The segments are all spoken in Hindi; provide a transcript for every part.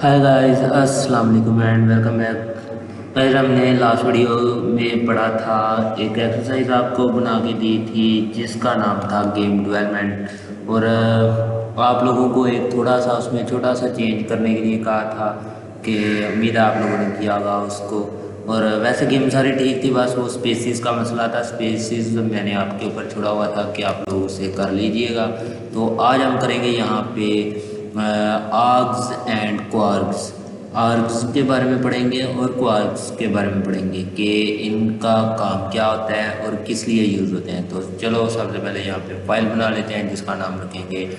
हाय गाइस, अस्सलाम वालेकुम एंड वेलकम बैक। गाइस, हमने लास्ट वीडियो में पढ़ा था, एक एक्सरसाइज आपको बना के दी थी जिसका नाम था गेम डेवलपमेंट। और आप लोगों को एक थोड़ा सा उसमें छोटा सा चेंज करने के लिए कहा था कि उम्मीद है आप लोगों ने किया होगा उसको। और वैसे गेम सारी ठीक थी, बस वो स्पेसिस का मसला था। स्पेसिस मैंने आपके ऊपर छोड़ा हुआ था कि आप लोग उसे कर लीजिएगा। तो आज हम करेंगे यहाँ पे आर्ग्स एंड क्वार्क्स। आर्ग्स के बारे में पढ़ेंगे और क्वार्क्स के बारे में पढ़ेंगे कि इनका काम क्या होता है और किस लिए यूज़ होते हैं। तो चलो सबसे पहले यहाँ पे फाइल बना लेते हैं जिसका नाम रखेंगे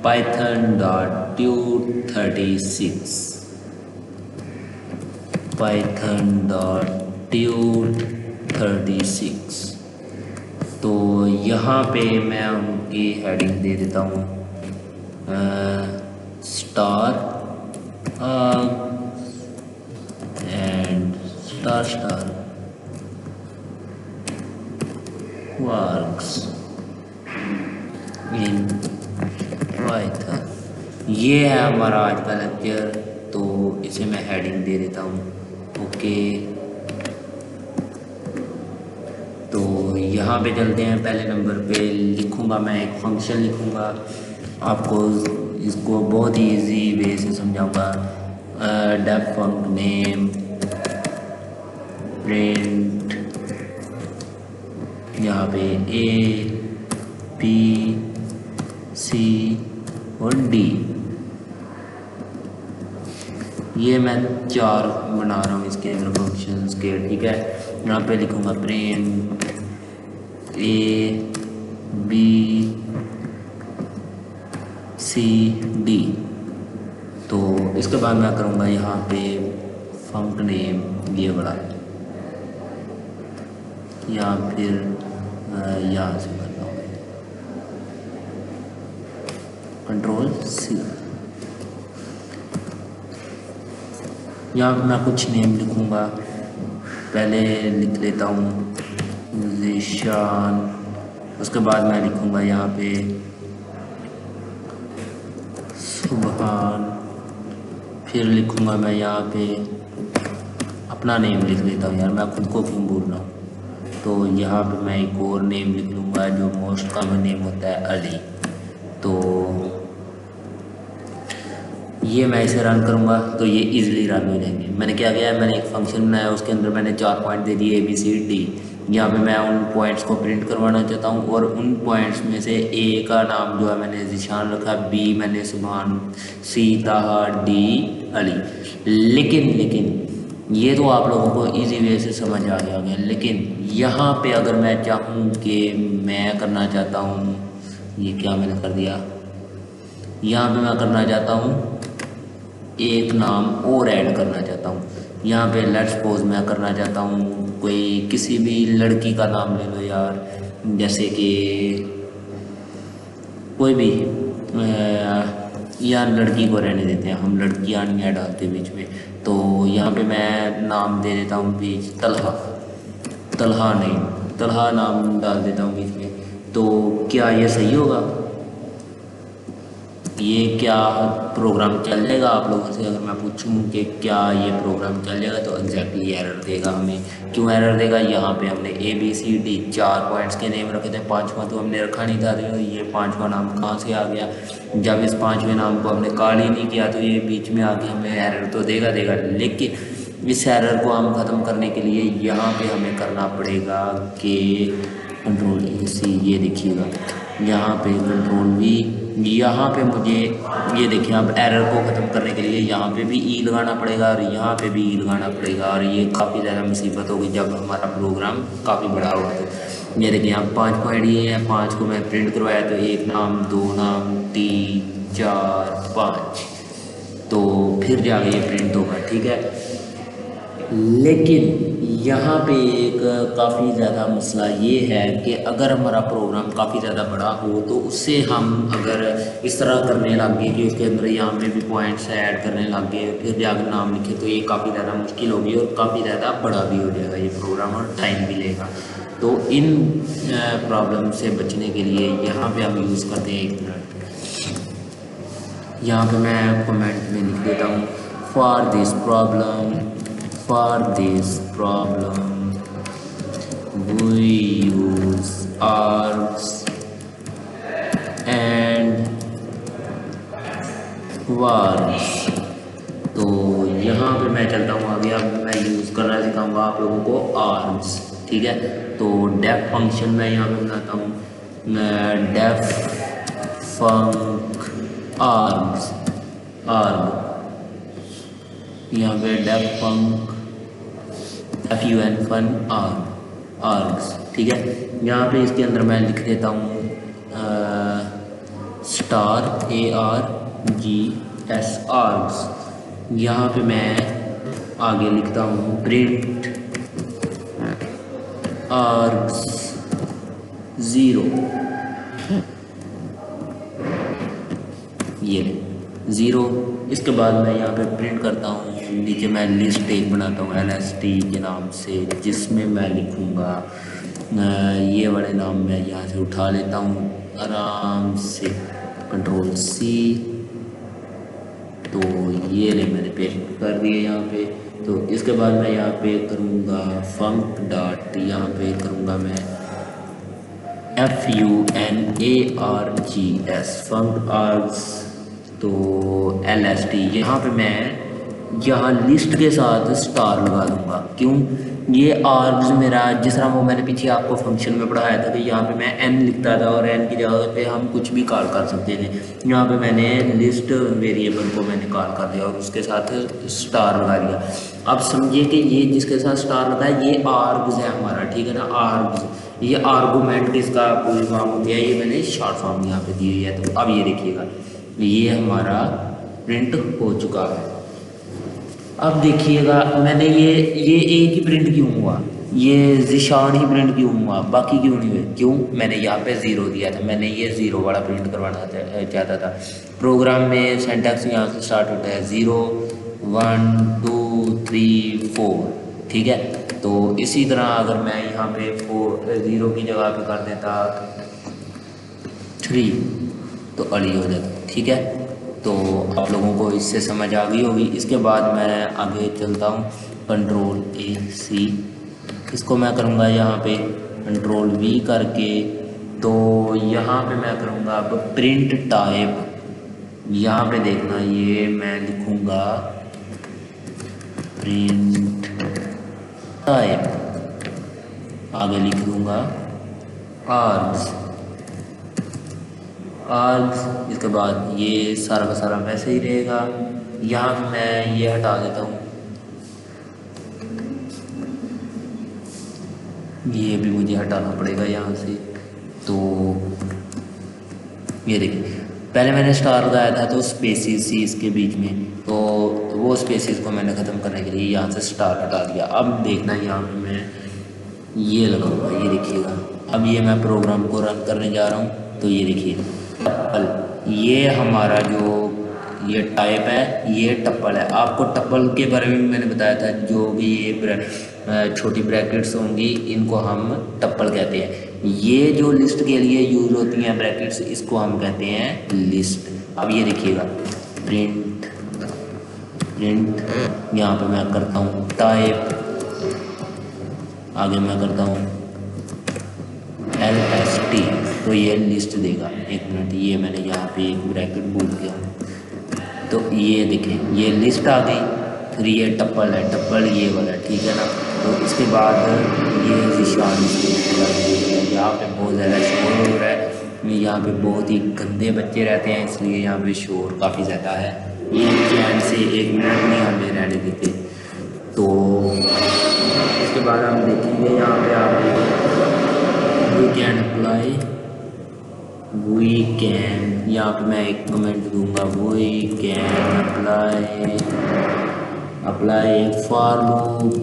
python.tut36 python.tut36। तो यहाँ पे मैं उनकी हेडिंग दे देता हूँ star and star star works in Python. ये है हमारा आज का लेक्चर, तो इसे मैं हेडिंग दे देता हूँ। ओके, तो यहाँ पे चलते हैं। पहले नंबर पे लिखूँगा मैं एक फंक्शन लिखूँगा, आपको इसको बहुत ही इजी वे से समझाऊँगा। डेफ फंक नेम प्रिंट, यहाँ पे ए पी सी और डी, ये मैं 4 बना रहा हूँ इसके अंदर फंक्शंस के। ठीक है, यहाँ पे लिखूँगा print A B C D. तो इसके बाद मैं करूँगा यहाँ पे फंक नेम, ये बड़ा, या फिर यहाँ से करता हूँ कंट्रोल सी। यहाँ पे मैं कुछ नेम लिखूँगा। पहले लिख लेता हूँ ज़ीशान, उसके बाद मैं लिखूँगा यहाँ पे सुबहान, फिर लिखूँगा मैं यहाँ पे अपना नेम लिख लेता हूँ। यार मैं खुद को क्यों बोल रहा हूँ। तो यहाँ पे मैं एक और नेम लिख लूँगा जो मोस्ट कॉमन नेम होता है, अली। तो ये मैं इसे रन करूँगा तो ये इजीली रन हो जाएंगे। मैंने क्या किया है, मैंने एक फंक्शन बनाया, उसके अंदर मैंने 4 पॉइंट दे दिए ए बी सी डी। यहाँ पे मैं उन पॉइंट्स को प्रिंट करवाना चाहता हूँ और उन पॉइंट्स में से ए का नाम जो है मैंने ज़ीशान रखा, बी मैंने सुबहान, सी ताहा, डी अली। लेकिन ये तो आप लोगों को इजी वे से समझ आ गया होगा। लेकिन यहाँ पे अगर मैं चाहूँ कि मैं करना चाहता हूँ, ये क्या मैंने कर दिया, यहाँ पे मैं करना चाहता हूँ एक नाम और ऐड करना चाहता हूँ। यहाँ पे लेट्स सपोज मैं करना चाहता हूँ कोई किसी भी लड़की का नाम ले लो यार, जैसे कि कोई भी, यार लड़की को रहने देते हैं, हम लड़कियाँ नहीं डालते बीच में। तो यहाँ पे मैं नाम दे देता हूँ बीच तलहा, तलहा नहीं, तलहा नाम डाल देता हूँ बीच में। तो क्या ये सही होगा? ये क्या प्रोग्राम चल जाएगा? आप लोगों से अगर मैं पूछूं कि क्या ये प्रोग्राम चल जाएगा तो एग्जैक्टली एरर देगा हमें। क्यों एरर देगा? यहाँ पे हमने A B C D 4 points के नेम रखे थे, 5वां तो हमने रखा नहीं था। तो ये 5वां नाम कहाँ से आ गया? जब इस 5वें नाम को हमने कॉल ही नहीं किया तो ये बीच में आके हमें एरर तो देगा। लेकिन इस एरर को हम ख़त्म करने के लिए यहाँ पर हमें करना पड़ेगा कि कंट्रोल ए सी, ये देखिएगा यहाँ पे कंट्रोल वी। यहाँ पे मुझे ये देखिए, अब एरर को ख़त्म करने के लिए यहाँ पे भी ई लगाना पड़ेगा और यहाँ पे भी ई लगाना पड़ेगा। और ये काफ़ी ज़्यादा मुसीबत होगी जब हमारा प्रोग्राम काफ़ी बड़ा होगा। तो ये देखिए, यहाँ 5 पॉइंट ये है, 5 को मैं प्रिंट करवाया तो 1 नाम, 2 नाम, 3 4 5, तो फिर जाके ये प्रिंट होगा। ठीक है, लेकिन यहाँ पे एक काफ़ी ज़्यादा मसला ये है कि अगर हमारा प्रोग्राम काफ़ी ज़्यादा बड़ा हो तो उससे हम अगर इस तरह करने लग गए कि उसके अंदर यहाँ पे भी पॉइंट्स ऐड करने लग गए, फिर जाकर नाम लिखे, तो ये काफ़ी ज़्यादा मुश्किल होगी और काफ़ी ज़्यादा बड़ा भी हो जाएगा ये प्रोग्राम और टाइम भी लेगा। तो इन प्रॉब्लम से बचने के लिए यहाँ पे हम यूज़ करते हैं एक मिनट। यहाँ पे मैं कमेंट में लिख देता हूँ for this problem we use args and vargs। तो यहाँ पे मैं चलता हूँ आगे, अब मैं यूज़ करना सिखाऊंगा आप लोगों को आर्ग्स, ठीक है। तो डेफ फंक्शन मैं यहाँ पे बनाता हूँ, डेफ फंक आर्ग्स, यहाँ पे डेफ फंक fun आर्ग्स, ठीक है। यहाँ पे इसके अंदर मैं लिख देता हूँ स्टार ARGS आर्ग्स। यहाँ पे मैं आगे लिखता हूँ प्रिंट आर्ग्स 0, ये 0। इसके बाद मैं यहाँ पे प्रिंट करता हूँ, नीचे मैं लिस्ट एक बनाता हूँ LST के नाम से, जिसमें मैं लिखूँगा ये वाले नाम मैं यहाँ से उठा लेता हूँ आराम से, Ctrl C। तो ये ले मैंने पेस्ट कर दिए यहाँ पे। तो इसके बाद मैं यहाँ पे करूँगा फंक डॉट, यहाँ पे करूँगा मैं FUNARGS फंक आर्ग्स। तो LST यहाँ पे मैं यहाँ लिस्ट के साथ स्टार लगा दूँगा। क्यों? ये आर्ग्स मेरा, जिस तरह वो मैंने पीछे आपको फंक्शन में पढ़ाया था कि यहाँ पे मैं n लिखता था और n की जगह पे हम कुछ भी कॉल कर सकते थे। यहाँ पे मैंने लिस्ट वेरिएबल को मैंने कॉल कर दिया और उसके साथ स्टार लगा दिया। अब समझिए कि ये जिसके साथ स्टार लगा है ये आर्ग्स है हमारा, ठीक है ना। आर्ग्स, ये आर्गूमेंट किसका फुल फॉर्म हो गया, ये मैंने शॉर्ट फॉर्म यहाँ पे दी हुई है। तो अब ये देखिएगा, ये हमारा प्रिंट हो चुका है। अब देखिएगा मैंने ये एक ही प्रिंट क्यों हुआ, ये ज़िशान ही प्रिंट क्यों हुआ, बाकी क्यों नहीं हुए? क्यों? मैंने यहाँ पे 0 दिया था, मैंने ये 0 वाला प्रिंट करवाना चाहता था। प्रोग्राम में सिंटैक्स यहाँ से स्टार्ट होता है 0 1 2 3 4, ठीक है। तो इसी तरह अगर मैं यहाँ पे 0 की जगह पे कर देता 3 तो अड़ी हो जाता, ठीक है। तो आप लोगों को इससे समझ आ गई होगी। इसके बाद मैं आगे चलता हूँ, Ctrl A C, इसको मैं करूँगा यहाँ पे Ctrl V करके। तो यहाँ पे मैं करूँगा अब प्रिंट टाइप, यहाँ पे देखना ये मैं लिखूँगा प्रिंट टाइप, आगे लिख दूँगा आर्ग्स। इसके बाद ये सारा का सारा वैसे ही रहेगा। यहाँ पे मैं ये हटा देता हूँ, ये भी मुझे हटाना पड़ेगा यहाँ से। तो ये देखिए, पहले मैंने स्टार लगाया था तो स्पेसिस थी इसके बीच में, तो वो स्पेसिस को मैंने ख़त्म करने के लिए यहाँ से स्टार हटा दिया। अब देखना यहाँ पे मैं ये लगाऊंगा, ये देखिएगा। अब ये मैं प्रोग्राम को रन करने जा रहा हूँ। तो ये देखिए टप्पल, ये हमारा जो ये टाइप है ये टप्पल है। आपको टप्पल के बारे में मैंने बताया था, जो भी ये छोटी ब्रैकेट्स होंगी इनको हम टप्पल कहते हैं। ये जो लिस्ट के लिए यूज़ होती हैं ब्रैकेट्स, इसको हम कहते हैं लिस्ट। अब ये देखिएगा प्रिंट यहाँ पे मैं करता हूँ टाइप, आगे मैं करता हूँ LST, तो ये लिस्ट देगा। एक मिनट, ये मैंने यहाँ पे एक ब्रैकेट भूल गया। तो ये देखें ये लिस्ट आ गई, फिर ये टप्पल है, टप्पल ये वाला, ठीक है ना। तो इसके बाद ये ज़िशान, यहाँ पे बहुत ज़्यादा शोर हो रहा है। यहाँ पे बहुत ही गंदे बच्चे रहते हैं, इसलिए यहाँ पे शोर काफ़ी ज़्यादा है। ये चैन से 1 मिनट नहीं हमें रहने देते। तो इसके बाद हम देखेंगे यहाँ पे आप वी कैन अप्लाई, यहाँ पे मैं एक कमेंट दूंगा, we can apply for loop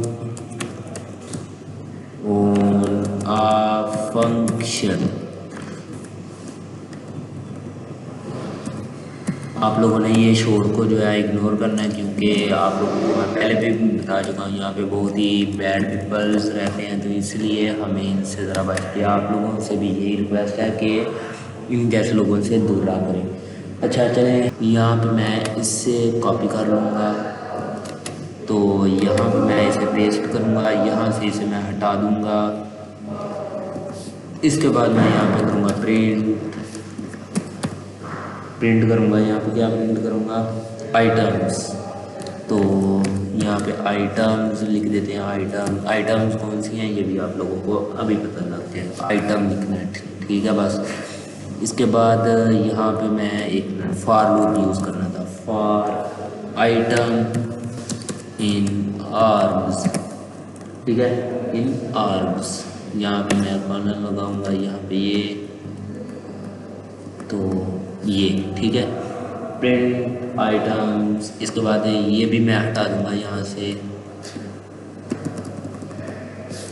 on a function. आप लोगों ने ये शोर को जो है इग्नोर करना है, क्योंकि आप लोगों को मैं पहले भी बता चुका हूँ यहाँ पे बहुत ही बैड पीपल्स रहते हैं, तो इसलिए हमें इनसे ज़रा बच के, आप लोगों से भी यही रिक्वेस्ट है कि इन जैसे लोगों से दूर रहा करें। अच्छा चलें, यहाँ पे मैं इससे कॉपी कर लूँगा तो यहाँ पे मैं इसे पेस्ट करूँगा, यहाँ से इसे मैं हटा दूँगा। इसके बाद मैं यहाँ पे करूँगा प्रिंट करूँगा। यहाँ पे क्या प्रिंट करूँगा, आइटम्स। तो यहाँ पे आइटम्स लिख देते हैं। आइटम्स कौन सी हैं ये भी आप लोगों को अभी पता लग जाएगा। आइटम लिखना है, ठीक है बस। इसके बाद यहाँ पे मैं एक फॉर लूप यूज़ करना था। फॉर आइटम इन आर्म्स, ठीक है, इन आर्म्स। यहाँ पे मैं कॉर्नर लगाऊंगा, यहाँ पे ये, तो ये ठीक है, प्रिंट आइटम्स। इसके बाद ये भी मैं हटा दूंगा यहाँ से।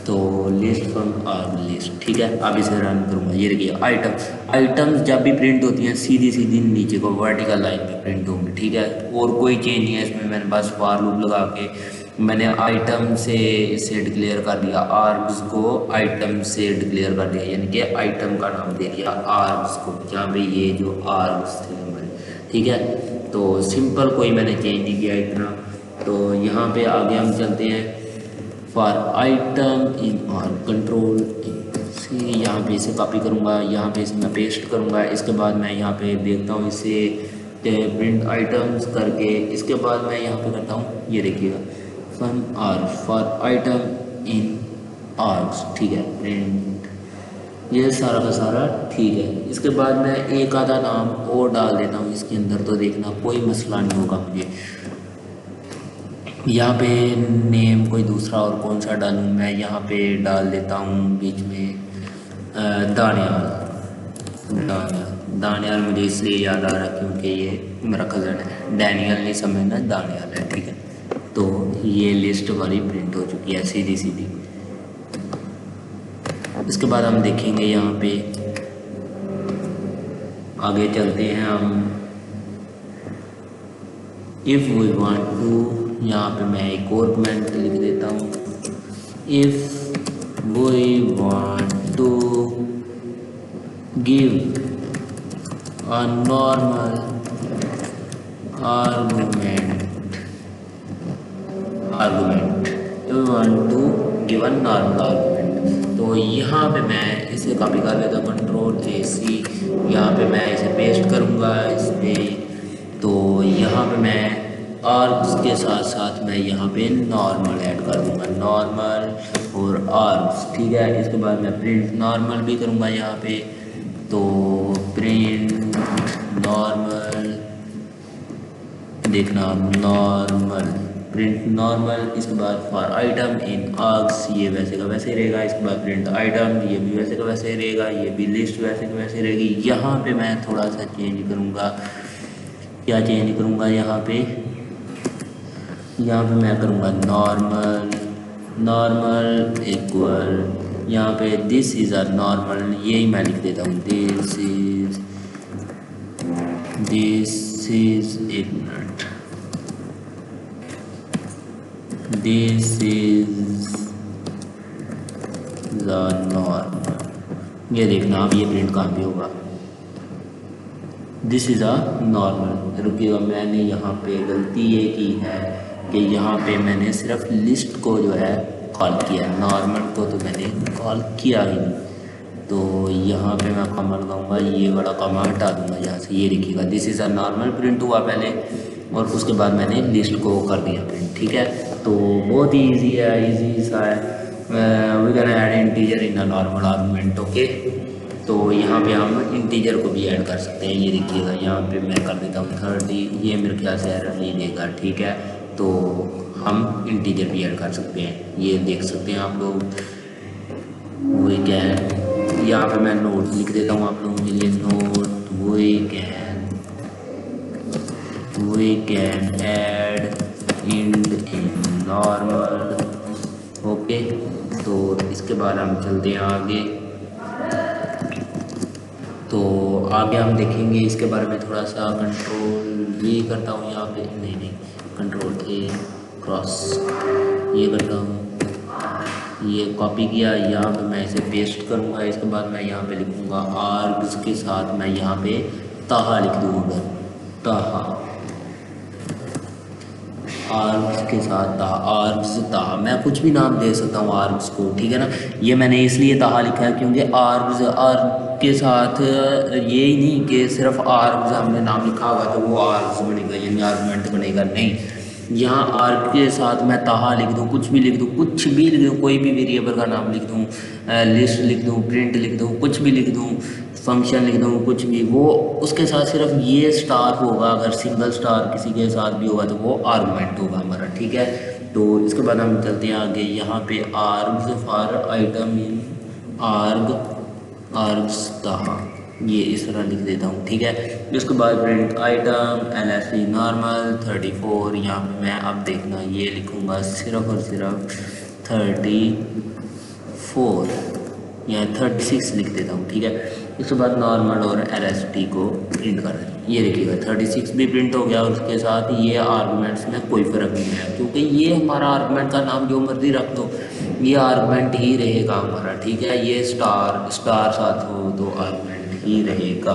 तो लिस्ट फ्रॉम आर्म लिस्ट, ठीक है। अब इसे रन करूँगा। ये देखिए आइटम्स जब भी प्रिंट होती हैं सीधी सीधी नीचे को वर्टिकल लाइन पे प्रिंट होंगी, ठीक है। और कोई चेंज नहीं है इसमें। मैंने बस फॉर लूप लगा के मैंने आइटम से इसे डिक्लेयर कर दिया, आर्म्स को आइटम से डिक्लेयर कर दिया, यानी कि आइटम का नाम दे दिया आर्म्स को, जहाँ पे ये जो आर्म्स थे हमारे, ठीक है। तो सिंपल, कोई मैंने चेंज नहीं किया इतना। तो यहाँ पे आगे हम चलते हैं। For item in arm, control से यहाँ पे इसे कॉपी करूँगा, यहाँ पे इसे मैं पेस्ट करूँगा। इसके बाद मैं यहाँ पे देखता हूँ इसे प्रिंट आइटम्स करके। इसके बाद मैं यहाँ पे करता हूँ, ये देखिएगा, from are for item in arms, ठीक है, प्रिंट, ये सारा का सारा ठीक है। इसके बाद मैं एक आधा नाम और डाल देता हूँ इसके अंदर, तो देखना कोई मसला नहीं होगा मुझे। यहाँ पे नेम कोई दूसरा और कौन सा डालूँ, मैं यहाँ पे डाल देता हूँ बीच में दानियाल मुझे इसलिए याद आ रहा है क्योंकि ये मेरा कज़न है। डैनियल नहीं समझना, दानियाल है, ठीक है। तो ये लिस्ट हमारी प्रिंट हो चुकी है सीधी सीधी। इसके बाद हम देखेंगे यहाँ पे, आगे चलते हैं हम। इफ़ वी वांट टू, यहाँ पे मैं एक और कमेंट लिख देता हूँ। If we want to give a normal argument, if we want to give a normal argument, तो यहाँ पे मैं इसे कॉपी कर लेता हूँ, कंट्रोल AC। यहाँ पे मैं इसे पेस्ट करूँगा इस पर। तो यहाँ पे मैं और उसके साथ साथ मैं यहाँ पे नॉर्मल ऐड कर दूँगा, नॉर्मल और आर्म्स, ठीक है। इसके बाद मैं प्रिंट नॉर्मल भी करूँगा यहाँ पे। तो प्रिंट नॉर्मल, देखना नॉर्मल, प्रिंट नॉर्मल। इसके बाद फॉर आइटम इन आर्म्स, ये वैसे का वैसे रहेगा। इसके बाद प्रिंट आइटम, ये भी वैसे का वैसे रहेगा। ये भी लिस्ट वैसे का वैसे रहेगी। यहाँ पे मैं थोड़ा सा चेंज करूँगा। क्या चेंज करूँगा यहाँ पे मैं करूँगा नॉर्मल इक्वल, यहाँ पे दिस इज़ अ नॉर्मल, यही मैं लिख देता हूँ, दिस इज़ एक minute, this is the normal. ये देखना अब ये प्रिंट कहाँ पे होगा, दिस इज़ अ नॉर्मल। रुकिएगा, मैंने यहाँ पे गलती ये की है कि यहाँ पे मैंने सिर्फ लिस्ट को जो है कॉल किया, नॉर्मल को तो मैंने कॉल किया ही नहीं। तो यहाँ पे मैं कॉमा लगाऊंगा, ये बड़ा कॉमा हटा दूंगा यहाँ से। ये देखिएगा this is a normal print हुआ पहले, और उसके बाद मैंने लिस्ट को कर दिया प्रिंट, ठीक है। तो बहुत ही ईजी है, ईजी सा है। We can add integer in a normal argument, okay. तो यहाँ पे हम इंटीजर को भी ऐड कर सकते हैं। ये देखिएगा यहाँ पे मैं कर देता हूँ 30, ये मेरे ख्याल से एरर नहीं देगा, ठीक है। तो हम इंटीजर भी ऐड कर सकते हैं, ये देख सकते हैं आप लोग। वी कैन, यहाँ पे मैं नोट लिख देता हूँ आप लोगों के लिए, note we can add int in normal, okay. तो इसके बाद हम चलते हैं आगे। तो आगे हम देखेंगे इसके बारे में थोड़ा सा। कंट्रोल V करता हूँ यहाँ पे, नहीं कंट्रोल A क्रॉस, ये करता हूँ, ये कॉपी किया, यहाँ पे मैं इसे पेस्ट करूँगा। इसके बाद मैं यहाँ पे लिखूँगा आर्ग्स के साथ मैं यहाँ पे ताहा लिख दूँगा, ताहा, आर्म्स के साथ ता, आर्म्स ता, मैं कुछ भी नाम दे सकता हूँ आर्म्स को, ठीक है ना। ये मैंने इसलिए ताहा लिखा है क्योंकि आर्म्स आर्म के साथ ये ही नहीं कि सिर्फ आर्म्स हमने नाम लिखा होगा तो वो आर्म्स बनेगा यानी आर्गुमेंट बनेगा, नहीं। यहाँ आर्ग के साथ मैं ताहा लिख दूँ, कुछ भी लिख दूँ, कुछ भी लिख दूँ, कोई भी वेरिएबल का नाम लिख दूँ, लिस्ट लिख दूँ, प्रिंट लिख दूँ, कुछ भी लिख दूँ, फंक्शन लिख दूँ, कुछ भी, वो उसके साथ सिर्फ ये स्टार होगा। अगर सिंगल स्टार किसी के साथ भी होगा तो वो आर्गुमेंट होगा हमारा, ठीक है। तो इसके बाद हम चलते हैं आगे। यहाँ पे args for item in आर्ग args ताहा, ये इस तरह लिख देता हूँ, ठीक है। इसके बाद प्रिंट आइटम LST नॉर्मल 34, यहाँ पे मैं अब देखना ये लिखूँगा सिर्फ और सिर्फ 34 या 36 लिख देता हूँ, ठीक है। इसके बाद नॉर्मल और LST को प्रिंट कर देता हूँ, ये देखिएगा 36 भी प्रिंट हो गया और उसके साथ ये आर्गुमेंट्स में कोई फ़र्क नहीं है क्योंकि ये हमारा आर्गुमेंट का नाम जो मर्जी रख दो ये आर्गुमेंट ही रहेगा हमारा, ठीक है। ये स्टार साथ हो तो आर्गुमेंट ही रहेगा।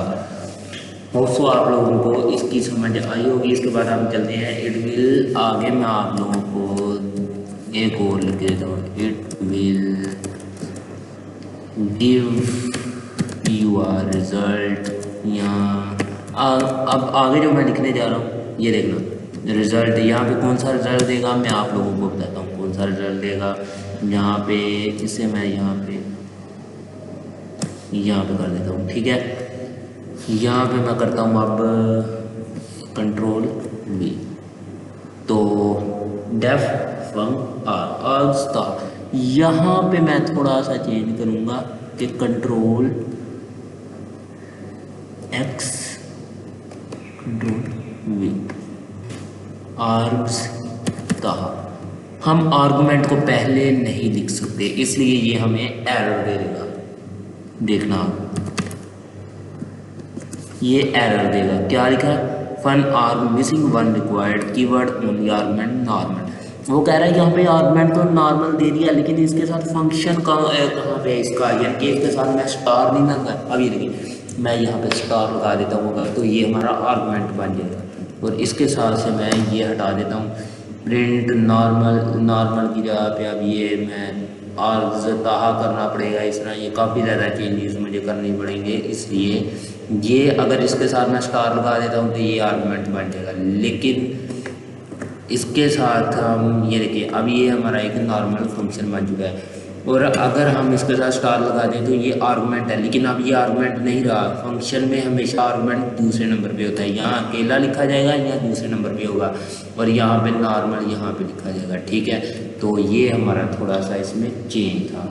होप्सो आप लोगों को इसकी समझ आई होगी। इसके बाद हम चलते हैं इट विल, आगे मैं आप लोगों को एक और लिख देता हूँ, it will give you are result. यहाँ अब आगे जो मैं लिखने जा रहा हूँ ये देखना रिजल्ट, यहाँ पे कौन सा रिजल्ट देगा मैं आप लोगों को बताता हूँ कौन सा रिजल्ट देगा। यहाँ पे इसे मैं यहाँ पे कर देता हूँ, ठीक है। यहाँ पे मैं करता हूँ अब कंट्रोल V, तो डेफ फंक आर्ग्स, यहाँ पे मैं थोड़ा सा चेंज करूँगा कि control X control V args ताहा। हम आर्गुमेंट को पहले नहीं लिख सकते इसलिए ये हमें एरर दे देगा, देखना ये एरर देगा। क्या लिखा है, fun आर्ग missing one required keyword only argument normal. वो कह रहा है यहाँ पे आर्गुमेंट तो नॉर्मल दे दिया लेकिन इसके साथ फंक्शन कहाँ पे है इसका, यानी कि इसके साथ मैं स्टार नहीं लगा। अब ये देखिए मैं यहाँ पे स्टार लगा देता हूँ तो ये हमारा आर्गुमेंट बन जाएगा और इसके साथ से मैं ये हटा देता हूँ प्रिंट नॉर्मल की जगह पे अब ये मैं आर्ग्स ताहा करना पड़ेगा। इस तरह ये काफ़ी ज़्यादा चेंजेस मुझे करनी पड़ेंगे, इसलिए ये अगर इसके साथ मैं स्टार लगा देता हूँ तो ये आर्गुमेंट बन जाएगा। लेकिन इसके साथ हम ये देखिए अब ये हमारा एक नॉर्मल फंक्शन बन चुका है और अगर हम इसके साथ स्टार लगा दें तो ये आर्गुमेंट है, लेकिन अब ये आर्गुमेंट नहीं रहा। फंक्शन में हमेशा आर्गुमेंट दूसरे नंबर पे होता है, यहाँ अकेला लिखा जाएगा या दूसरे नंबर पे होगा और यहाँ पे नॉर्मल यहाँ पे लिखा जाएगा, ठीक है। तो ये हमारा थोड़ा सा इसमें चेंज था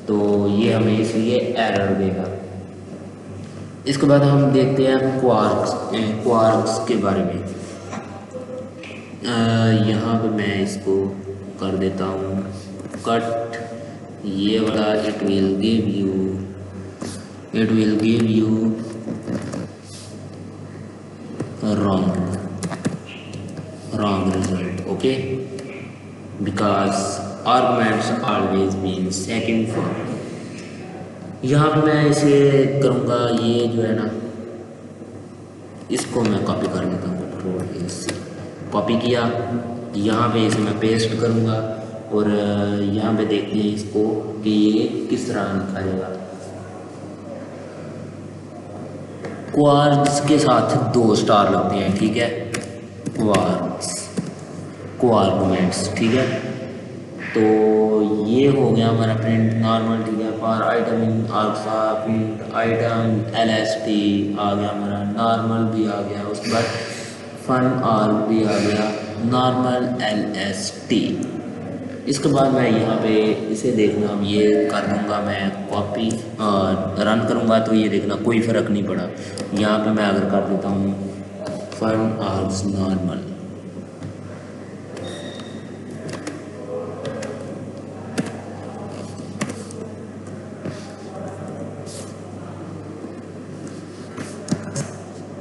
तो ये हमें इसलिए एरर देगा। इसके बाद हम देखते हैं क्वार्क्स के बारे में। यहाँ पे मैं इसको कर देता हूँ कट, ये वाला it will give you wrong result, okay, because arguments always mean second form। यहाँ पे मैं इसे करूँगा, ये जो है ना इसको मैं कॉपी कर लेता हूँ, कंट्रोल से कॉपी किया, यहाँ पे इसे मैं पेस्ट करूँगा और यहाँ पे देखते हैं इसको कि ये किस तरह लिखा जाएगा। क्वार्क्स के साथ 2 स्टार लगते हैं, ठीक है, क्वार्गुमेंट्स, ठीक है। तो ये हो गया हमारा प्रिंट नॉर्मल, ठीक है। For item in alpha print item LST आ गया हमारा, नॉर्मल भी आ गया, उसके बाद फन आर्ग भी आ गया, नॉर्मल LST। इसके बाद मैं यहाँ पे इसे देखना, ये कर दूँगा मैं कॉपी रन करूँगा तो ये देखना कोई फ़र्क नहीं पड़ा। यहाँ पे मैं अगर कर देता हूँ फन आर्ग्स नॉर्मल,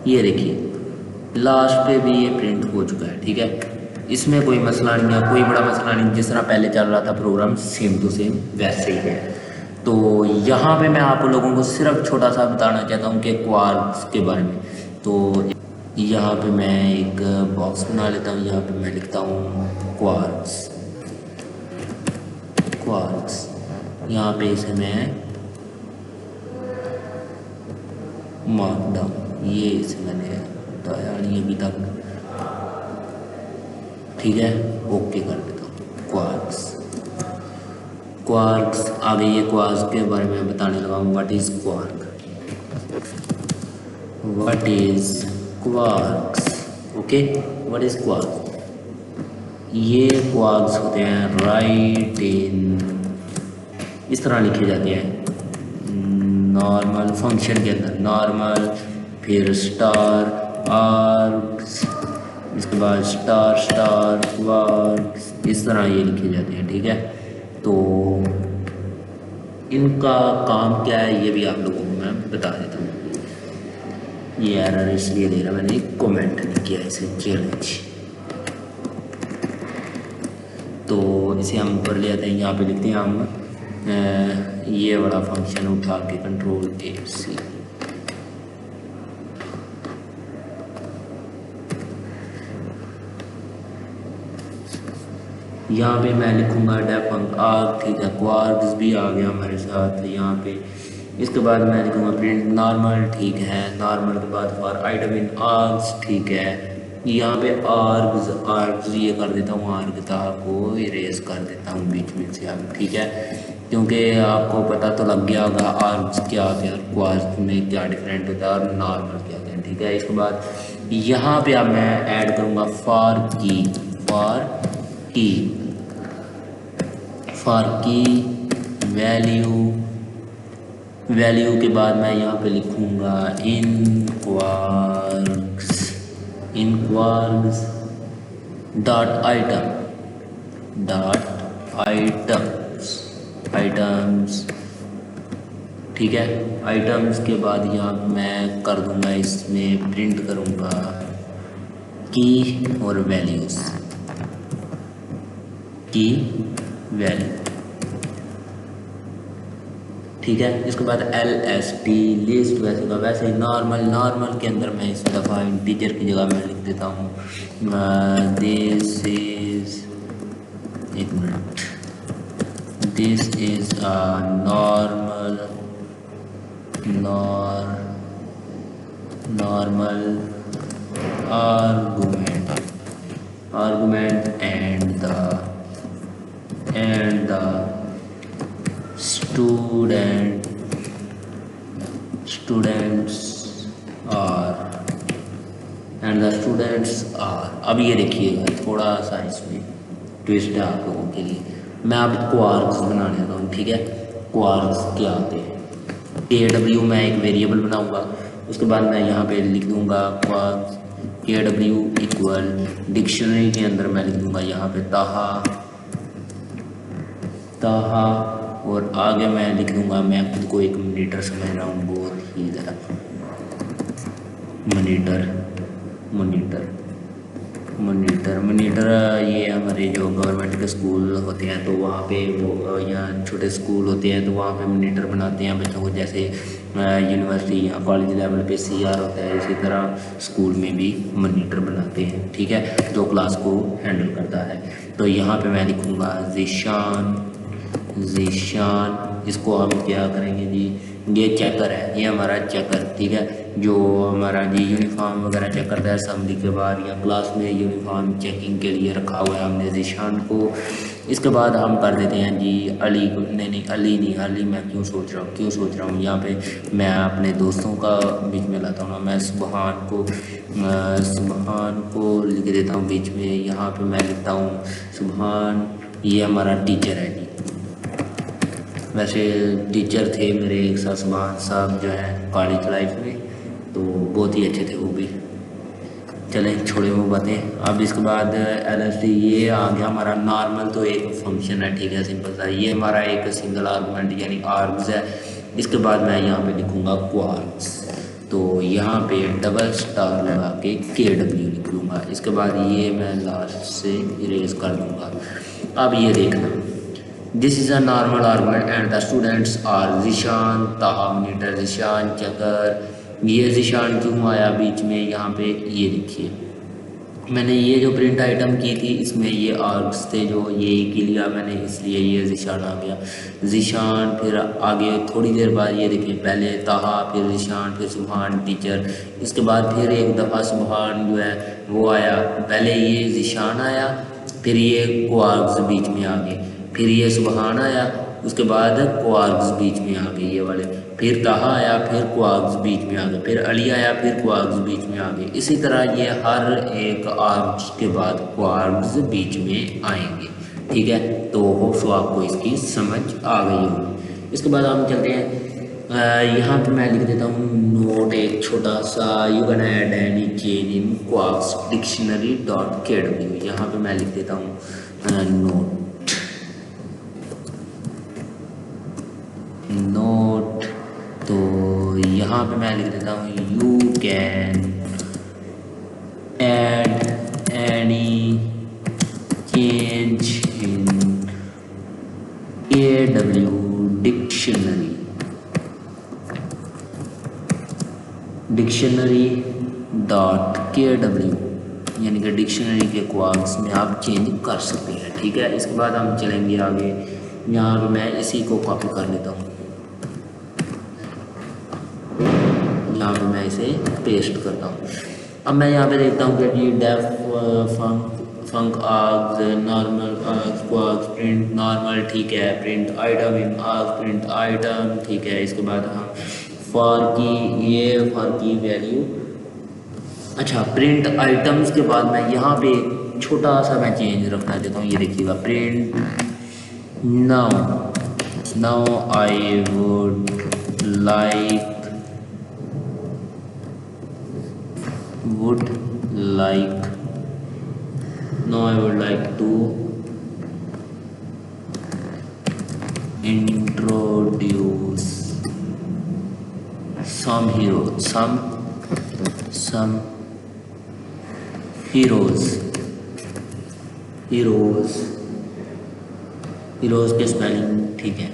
ये देखिए लास्ट पे भी ये प्रिंट हो चुका है, ठीक है। इसमें कोई मसला नहीं है, कोई बड़ा मसला नहीं, जिस तरह पहले चल रहा था प्रोग्राम सेम टू सेम वैसे ही है। तो यहाँ पे मैं आप लोगों को सिर्फ छोटा सा बताना चाहता हूँ कि क्वार्क्स के बारे में। तो यहाँ पे मैं एक बॉक्स बना लेता हूँ, यहाँ पे मैं लिखता हूँ क्वार्क्स। यहाँ पे इसे मैं मार्क डाउन, ये इसे मैंने बताया नहीं अभी तक, ठीक है, ओके कर देता हूँ। क्वार्क्स आगे ये क्वार्क्स के बारे में बताने लगा हूँ। What is quark, what is quarks, okay, what is quark. ये क्वार्क्स होते हैं राइट इन, इस तरह लिखे जाते हैं नॉर्मल फंक्शन के अंदर, नॉर्मल, फिर स्टार, आर्क्स, इसके बाद स्टार स्टार क्वार्क्स, इस तरह ये लिखे जाते हैं, ठीक है। तो इनका काम क्या है ये भी आप लोगों को मैं बता देता हूँ। ये एरर इसलिए दे रहा, मैंने कमेंट नहीं किया इसे, चैलेंज। तो इसे हम ऊपर ले आते हैं, यहाँ पे लिखते हैं हम ये वाला फंक्शन उठा के कंट्रोल ए सी, यहाँ पे मैं लिखूँगा डेफंक आर्क, ठीक है, क्वार्क्स भी आ गया हमारे साथ यहाँ पे। इसके बाद मैं लिखूँगा प्रिंट नॉर्मल, ठीक है, नॉर्मल के बाद फॉर आइटम इन आर्क्स, ठीक है। यहाँ पे आर्क्स ये कर देता हूँ, आर्क को इरेज कर देता हूँ बीच में से अब, ठीक है, क्योंकि आपको पता तो लग गया होगा आर्क्स क्या होते हैं और क्वार्क्स में क्या डिफरेंट होता है और नॉर्मल क्या होते हैं, ठीक है। इसके बाद यहाँ पे अब मैं ऐड करूँगा फॉर की वैल्यू के बाद मैं यहाँ पे लिखूँगा इन क्वार्क्स डॉट आइटम्स, ठीक है। आइटम्स के बाद यहाँ मैं कर दूँगा, इसमें प्रिंट करूँगा की और वैल्यूज़, की वैल्यू, ठीक है। इसके बाद LST लिस्ट, वैसे नॉर्मल के अंदर मैं इस दफ़ा इंटीजर की जगह मैं लिख देता हूँ दिस इज़, एक minute, this is a normal argument and the students are अब ये देखिएगा थोड़ा सा इसमें ट्विस्ट है आप लोगों के लिए। मैं अब क्वार्क्स बनाने लगा हूँ, ठीक है। क्वार्क्स क्या होते हैं, KW मैं एक वेरिएबल बनाऊंगा, उसके बाद मैं यहाँ पे लिख दूंगा क्वार्क्स KW इक्वल, डिक्शनरी के अंदर मैं लिख दूंगा यहाँ पे ताहा और आगे मैं लिख दूंगा, मैं खुद को एक मॉनिटर समझ रहा हूँ बहुत ही ज़्यादा, मॉनिटर ये हमारे जो गवर्नमेंट के स्कूल होते हैं तो वहाँ पे वो या छोटे स्कूल होते हैं तो वहाँ पे मॉनिटर बनाते हैं बच्चों को, जैसे यूनिवर्सिटी या कॉलेज लेवल पे CR होता है, इसी तरह स्कूल में भी मॉनिटर बनाते हैं, ठीक है, जो क्लास को हैंडल करता है। तो यहाँ पे मैं लिखूँगा ज़ीशान, इसको हम क्या करेंगे जी, ये चेकर है, ये हमारा चेकर, ठीक है, जो हमारा जी यूनिफॉर्म वगैरह चेक करता है असेंबली के बाद या क्लास में यूनिफॉर्म चेकिंग के लिए रखा हुआ है हमने ज़ीशान को। इसके बाद हम कर देते हैं जी अली को, नहीं अली मैं क्यों सोच रहा हूँ यहाँ पे मैं अपने दोस्तों का बीच में लाता हूँ ना, मैं सुबहान को लिख देता हूँ बीच में, यहाँ पे मैं लिखता हूँ सुबहान, ये हमारा टीचर है जी। वैसे टीचर थे मेरे एक साथ सुबहान साहब जो है कॉलेज लाइफ में, तो बहुत ही अच्छे थे वो भी। चलें छोड़े वो बातें। अब इसके बाद LST ये आ गया हमारा नॉर्मल, तो एक फंक्शन है, ठीक है, सिंपल सा, ये हमारा एक सिंगल आर्गुमेंट यानी आर्ग्स है। इसके बाद मैं यहाँ पे लिखूँगा क्वार्क्स, तो यहाँ पे डबल स्टार लगा के KW लिख लूँगा। इसके बाद ये मैं लास्ट से इरेज कर दूँगा। अब ये देखना, this is a normal argument and the students are Zeeshan, Taha, monitor, Zeeshan, चकर, ये ज़ीशान क्यों आया बीच में यहाँ पे, ये देखिए मैंने ये जो प्रिंट आइटम की थी इसमें ये आर्क्स थे जो ये की लिया मैंने, इसलिए ये ज़ीशान आ गया। ज़ीशान फिर आगे थोड़ी देर बाद ये देखिए पहले ताहा, फिर ज़ीशान, फिर सुबहान टीचर, इसके बाद फिर एक दफ़ा सुबहान जो है वो आया। पहले ये ज़ीशान आया, फिर ये क्वार्क्स बीच में आ गए, फिर ये सुबहान आया, उसके बाद क्वार्क्स बीच में आ गए ये वाले, फिर ताहा आया, फिर क्वार्क्स बीच में आ गए, फिर अली आया, फिर क्वार्क्स बीच में आ गए। इसी तरह ये हर एक आर्क्स के बाद क्वार्क्स बीच में आएंगे। ठीक है, तो होप्स आपको इसकी समझ आ गई होगी। इसके बाद हम चलते हैं, यहाँ पे मैं लिख देता हूँ नोट एक छोटा सा, you can add any change in quarks dictionary dot KW। यहाँ पे मैं लिख देता हूँ नोट, तो यहाँ पे मैं लिख देता हूँ you can add any change in KW dictionary dot KW, यानी कि डिक्शनरी के क्वार्क्स में आप चेंज कर सकते हैं। ठीक है, इसके बाद हम चलेंगे आगे। यहाँ पे मैं इसी को कॉपी कर लेता हूँ, यहाँ पे मैं इसे पेस्ट करता हूँ। अब मैं यहाँ पे देखता हूँ कि जी डेफ फंक arcs, normal arcs, quarks, print normal, ठीक है, प्रिंट आइटम इन आर्क्स, प्रिंट आइटम, ठीक है। इसके बाद हम फॉर की वैल्यू, अच्छा प्रिंट आइटम्स के बाद मैं यहाँ पे छोटा सा मैं चेंज रखना देता हूँ। ये देखिएगा, print now I would like to introduce some heroes के स्पेलिंग, ठीक है।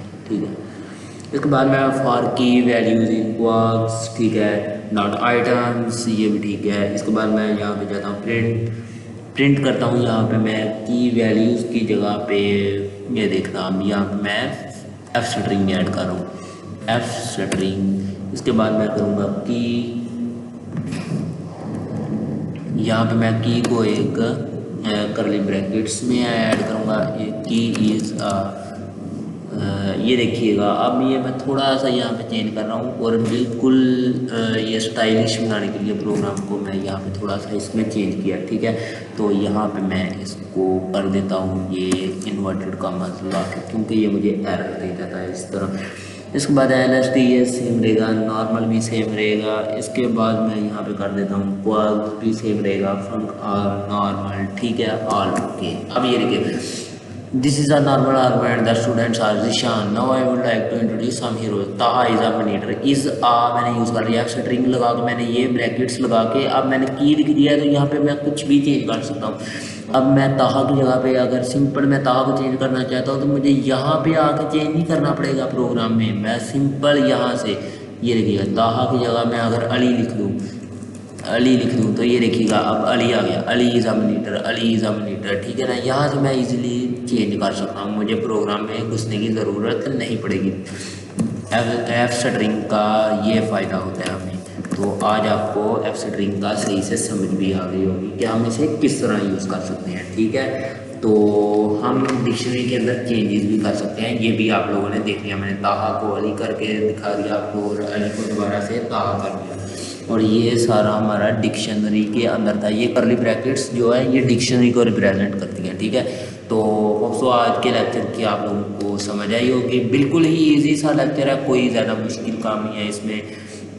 इसके बाद मैं फॉर की वैल्यूज इन क्वार्क्स, ठीक है, नॉट आइटम्स, ये भी ठीक है। इसके बाद मैं यहाँ पे जाता हूँ प्रिंट करता हूँ। यहाँ पे मैं की वैल्यूज़ की जगह पे ये देखना, यहाँ पे मैं एफ स्ट्रिंग ऐड कर रहा हूँ, एफ स्ट्रिंग। इसके बाद मैं करूँगा की, यहाँ पे मैं की को एक करली ब्रैकेट्स में ऐड करूँगा, की इज़ ये देखिएगा। अब ये मैं थोड़ा सा यहाँ पे चेंज कर रहा हूँ और बिल्कुल ये स्टाइलिश बनाने के लिए प्रोग्राम को मैं यहाँ पे थोड़ा सा इसमें चेंज किया, ठीक है। तो यहाँ पे मैं इसको कर देता हूँ ये इन्वर्टेड कॉमास लगा के, क्योंकि ये मुझे एरर दे जाता है इस तरह। इसके बाद LST ये सेम रहेगा, नॉर्मल भी सेम रहेगा। इसके बाद मैं यहाँ पे कर देता हूँ क्वार्क्स भी सेम रहेगा, फंक आर नॉर्मल, ठीक है, ऑल ओके। अब ये देखिए, this is a normal argument that students are Zeeshan, now I would like to introduce some heroes. Taha is a monitor, is आ मैंने यूज़ कर लिया, स्ट्रिंग लगा के मैंने ये ब्रैकेट्स लगा के अब मैंने की लिख दिया है, तो यहाँ पे मैं कुछ भी चेंज कर सकता हूँ। अब मैं ताहा की जगह पे अगर सिंपल मैं ताहा को चेंज करना चाहता हूँ तो मुझे यहाँ पे आके चेंज नहीं करना पड़ेगा प्रोग्राम में, मैं सिंपल यहाँ से ये देखिएगा ताहा की जगह मैं अगर अली लिख दूँ तो ये देखिएगा अब अली आ गया, अली इज़ अ मॉनिटर, ठीक है ना। यहाँ से मैं इजीली चेंज कर सकता हूँ, मुझे प्रोग्राम में घुसने की ज़रूरत नहीं पड़ेगी। एफ स्ट्रिंग का ये फ़ायदा होता है हमें। तो आज आपको एफ स्ट्रिंग का सही से समझ भी आ गई होगी कि हम इसे किस तरह यूज़ कर सकते हैं, ठीक है। तो हम डिक्शनरी के अंदर चेंजेस भी कर सकते हैं, ये भी आप लोगों ने देख लिया। मैंने ताहा को अली करके दिखा दिया आपको और अली को दोबारा से ताहा कर दिया, और ये सारा हमारा डिक्शनरी के अंदर था। ये करली ब्रैकेट्स जो है ये डिक्शनरी को रिप्रेजेंट करती हैं, ठीक है। तो होप्सो आज के लेक्चर की आप लोगों को समझ आई होगी। बिल्कुल ही ईजी सा लेक्चर है, कोई ज़्यादा मुश्किल काम नहीं है इसमें।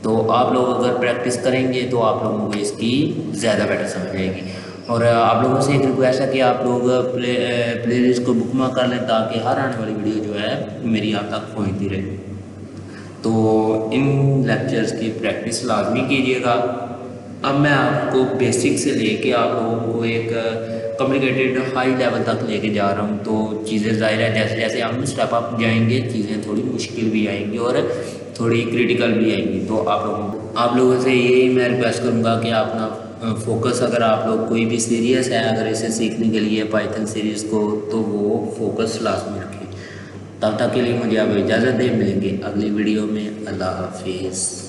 तो आप लोग अगर प्रैक्टिस करेंगे तो आप लोगों को इसकी ज़्यादा बेटर समझ आएगी। और आप लोगों से एक रिक्वेस्ट है कि आप लोग प्ले लिस्ट को बुकमार्क कर लें ताकि हर आने वाली वीडियो जो है मेरी आप तक पहुँचती रहे। तो इन लेक्चर्स की प्रैक्टिस लाजमी कीजिएगा। अब मैं आपको बेसिक से लेके आप लोगों को एक कॉम्प्लिकेटेड हाई लेवल तक लेके जा रहा हूँ, तो चीज़ें ज़ाहिर है जैसे जैसे हम स्टेप अप जाएंगे चीज़ें थोड़ी मुश्किल भी आएंगी और थोड़ी क्रिटिकल भी आएंगी। तो आप लोगों से यही मैं रिक्वेस्ट करूँगा कि आप ना फोकस, अगर आप लोग कोई भी सीरियस है अगर इसे सीखने के लिए पाइथन सीरीज़ को, तो वो फोकस लाजमी रखें। तब तक के लिए मुझे अब इजाज़त दें, मिलेंगे अगली वीडियो में। अल्लाह हाफिज़।